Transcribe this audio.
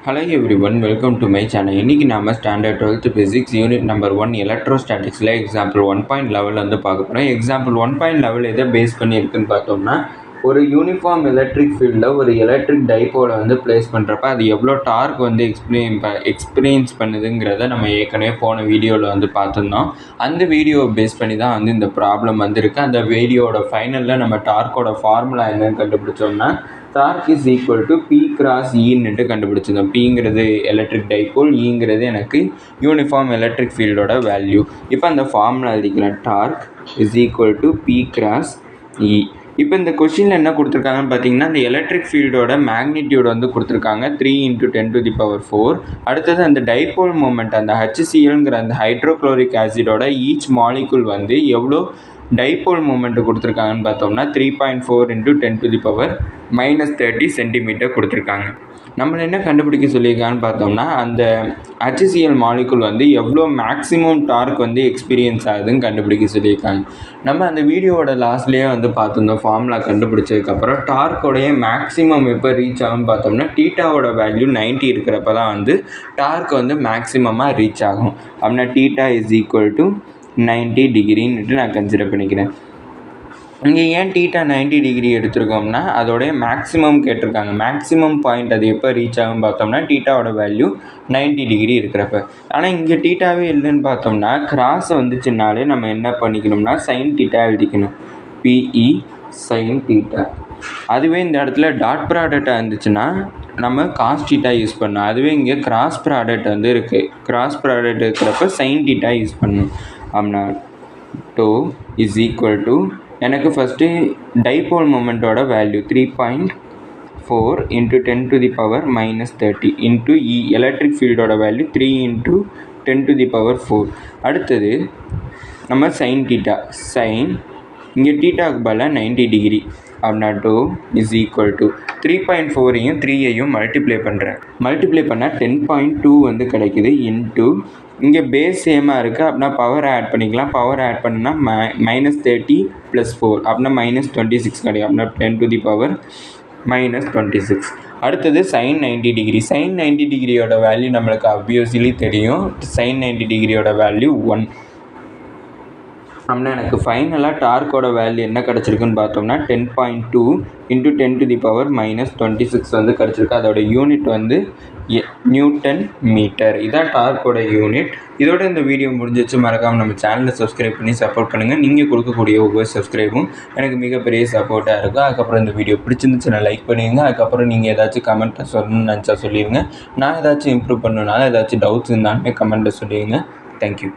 Hello everyone, welcome to my channel. இன்னைக்கு நாம standard 12th physics unit number 1 எலக்ட்ரோஸ்டாட்டிக்ஸில் example 1.11 வந்து பார்க்க போகிறோம். எக்ஸாம்பிள் 1.11 எதை பேஸ் பண்ணி இருக்குன்னு பார்த்தோம்னா, ஒரு யூனிஃபார்ம் எலக்ட்ரிக் ஃபீல்டில் ஒரு எலக்ட்ரிக் டைப்போலை வந்து பிளேஸ் பண்ணுறப்ப அது எவ்வளோ டார்க் வந்து எக்ஸ்பீரியன்ஸ் பண்ணுதுங்கிறத நம்ம ஏற்கனவே போன வீடியோவில் வந்து பார்த்துருந்தோம். அந்த வீடியோவை பேஸ் பண்ணி தான் வந்து இந்த ப்ராப்ளம் வந்துருக்கு. அந்த வீடியோவோட ஃபைனலில் நம்ம டார்க்கோட ஃபார்முலா என்னன்னு கண்டுபிடிச்சோம்னா, torque is equal to P cross ஈன்னுட்டு கண்டுபிடிச்சிருந்தோம். பிங்கிறது எலக்ட்ரிக் டைப்போல், ஈங்கிறது எனக்கு யூனிஃபார்ம் எலக்ட்ரிக் ஃபீல்டோட வேல்யூ. இப்போ அந்த ஃபார்முலா எழுதிக்கலாம். Torque is equal to P cross E. இப்போ இந்த கொஷினில் என்ன கொடுத்துருக்காங்கன்னு பார்த்தீங்கன்னா, இந்த எலக்ட்ரிக் ஃபீல்டோட மேக்னிடியூட் வந்து கொடுத்துருக்காங்க 3 × 10⁴. அடுத்தது அந்த டைப்போல் மூமெண்ட், அந்த HClங்கிற அந்த ஹைட்ரோக்ளோரிக் ஆசிடோட ஈச் மாலிகுல் வந்து எவ்வளோ டைப்போல் மூமெண்ட் கொடுத்துருக்காங்கன்னு பார்த்தோம்னா 3.4 × 10⁻30 சென்டிமீட்டர் கொடுத்துருக்காங்க. நம்மளை என்ன கண்டுபிடிக்க சொல்லியிருக்கான்னு பார்த்தோம்னா, அந்த HCl மாலிகுல் வந்து எவ்வளோ மேக்ஸிமம் டார்க் வந்து எக்ஸ்பீரியன்ஸ் ஆகுதுன்னு கண்டுபிடிக்க சொல்லியிருக்காங்க. நம்ம அந்த வீடியோவோட லாஸ்ட்லேயே வந்து பார்த்துருந்தோம். ஃபார்முலா கண்டுபிடிச்சதுக்கப்புறம் டார்க்கோடைய மேக்ஸிமம் எப்போ ரீச் ஆகும்னு பார்த்தோம்னா, டீட்டாவோட வேல்யூ 90 இருக்கிறப்ப தான் வந்து டார்க் வந்து மேக்ஸிமமாக ரீச் ஆகும். அப்படின்னா டீட்டா இஸ் ஈக்குவல் டு 90 டிகிரின்னுட்டு நான் கன்சிடர் பண்ணிக்கிறேன். இங்கே ஏன் டீட்டா 90 டிகிரி எடுத்திருக்கோம்னா, அதோடைய மேக்ஸிமம் கேட்டிருக்காங்க. மேக்ஸிமம் பாயிண்ட் அது எப்போ ரீச் ஆகும் பார்த்தோம்னா, டீட்டாவோட வேல்யூ 90 டிகிரி இருக்கிறப்ப. ஆனால் இங்கே டீட்டாவே இல்லைன்னு பார்த்தோம்னா, கிராஸ் வந்துச்சுனாலே நம்ம என்ன பண்ணிக்கணும்னா சைன் டீட்டா எழுதிக்கணும். பிஇ சைன் டீட்டா. அதுவே இந்த இடத்துல டாட் ப்ராடக்டாக இருந்துச்சுன்னா நம்ம காஸ் டீட்டா யூஸ் பண்ணணும். அதுவே இங்கே கிராஸ் ப்ராடக்ட் வந்து இருக்குது. கிராஸ் ப்ராடக்ட் இருக்கிறப்ப சைன் டீட்டா யூஸ் பண்ணணும். அப்படின்னா டோ இஸ் ஈக்குவல் டு, எனக்கு ஃபஸ்ட்டு டைப்போல் மொமெண்ட்டோட வேல்யூ 3.4 × 10⁻30 இன்ட்டு இ. எலக்ட்ரிக் ஃபீல்டோட வேல்யூ 3 × 10⁴. அடுத்தது நம்ம சைன் டீட்டா. சைன் இங்கே டீட்டாவுக்கு பதிலாக 90 டிகிரி. அப்படின்னா டோ இஸ் ஈக்குவல் டு 3.4ஐயும் 3ஐயும் மல்டிப்ளை பண்ணுறேன். மல்டிப்ளை பண்ணால் 10.2 வந்து கிடைக்குது. இன்ட்டு இங்கே பேஸ் சேமாக இருக்குது. அப்படின்னா பவர் ஆட் பண்ணிக்கலாம். பவர் ஆட் பண்ணினா -30 + 4 அப்படின்னா -26 கிடைக்கும். அப்படின்னா 10⁻26. அடுத்தது சைன் 90 டிகிரி. சைன் 90 டிகிரியோட வேல்யூ நம்மளுக்கு ஆப்வியஸ்லி தெரியும். சைன் 90 டிகிரியோட வேல்யூ 1. அப்படின்னா எனக்கு ஃபைனலாக டார்க்கோட வேல்யூ என்ன கிடச்சிருக்குன்னு பார்த்தோம்னா 10.2 × 10⁻26 வந்து கிடச்சிருக்கு. அதோட யூனிட் வந்து நியூட்டன் மீட்டர். இதான் டார்க்கோட யூனிட். இதோட இந்த வீடியோ முடிஞ்சிச்சு. மறக்காமல் நம்ம சேனலை சப்ஸ்கிரைப் பண்ணி சப்போர்ட் பண்ணுங்கள். நீங்கள் கொடுக்கக்கூடிய ஒவ்வொரு சப்ஸ்கிரைபும் எனக்கு மிகப்பெரிய சப்போர்ட்டாக இருக்கும். அதுக்கப்புறம் இந்த வீடியோ பிடிச்சிருந்துச்சுன்னா லைக் பண்ணிடுங்க. அதுக்கப்புறம் நீங்கள் ஏதாச்சும் கமெண்ட்டை சொல்லணும்னு நினச்சா சொல்லிடுங்க. நான் ஏதாச்சும் இம்ப்ரூவ் பண்ணணுனால ஏதாச்சும் டவுட்ஸ் இருந்தாலுமே கமெண்ட்டில் சொல்லிடுங்க. தேங்க்யூ.